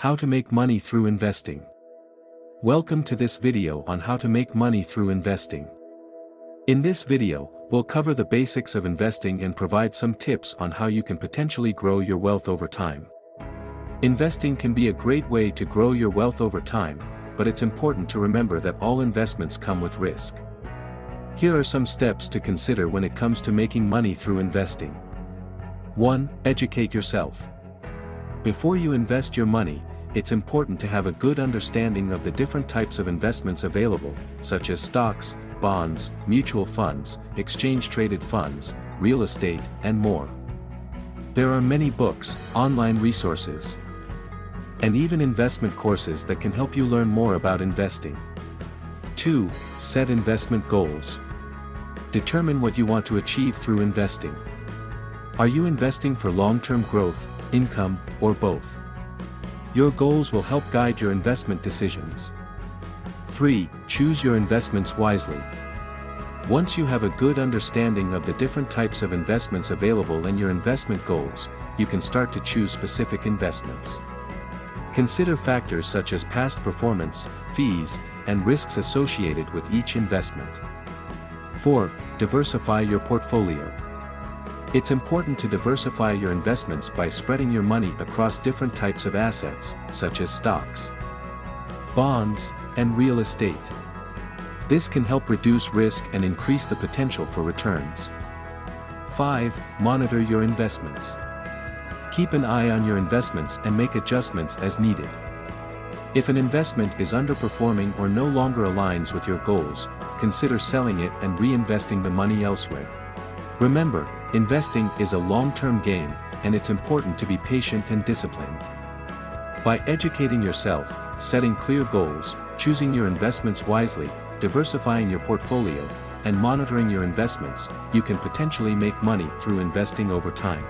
How to make money through investing. Welcome to this video on how to make money through investing. In this video, we'll cover the basics of investing and provide some tips on how you can potentially grow your wealth over time. Investing can be a great way to grow your wealth over time, but it's important to remember that all investments come with risk. Here are some steps to consider when it comes to making money through investing. 1. Educate yourself. Before you invest your money, it's important to have a good understanding of the different types of investments available, such as stocks, bonds, mutual funds, exchange-traded funds, real estate, and more. There are many books, online resources, and even investment courses that can help you learn more about investing. 2. Set investment goals. Determine what you want to achieve through investing. Are you investing for long-term growth, income, or both? Your goals will help guide your investment decisions. 3. Choose your investments wisely. Once you have a good understanding of the different types of investments available and your investment goals, you can start to choose specific investments. Consider factors such as past performance, fees, and risks associated with each investment. 4. Diversify your portfolio. It's important to diversify your investments by spreading your money across different types of assets, such as stocks, bonds, and real estate. This can help reduce risk and increase the potential for returns. 5. Monitor your investments. Keep an eye on your investments and make adjustments as needed. If an investment is underperforming or no longer aligns with your goals, consider selling it and reinvesting the money elsewhere. Remember, investing is a long-term game, and it's important to be patient and disciplined. By educating yourself, setting clear goals, choosing your investments wisely, diversifying your portfolio, and monitoring your investments, you can potentially make money through investing over time.